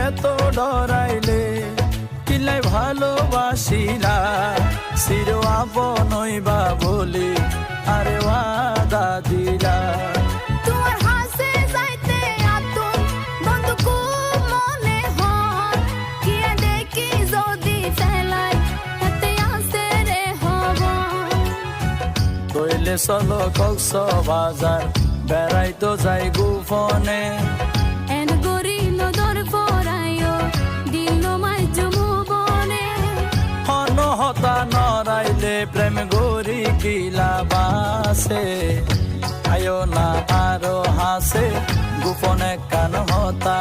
এত ডরাইলে কিলাই ভালোবাসিলা চির আপনইবা বলি আরে ওয়াদা দিলা তোমার হাসে যাইতে আতুন বন্ধু খুব মনে হয় কি দেখি যদি ফেলাই এতে আসে রে হব তইলে চলো কক্সবাজার বেড়াইতো যাই গোপনে এন গরিল দর পরাইও দিল মাই জমুবনে হতা নরাইলে প্রেম গরি কিলা বাসে আয়ো না আরো হাসে গোপনে কান হতা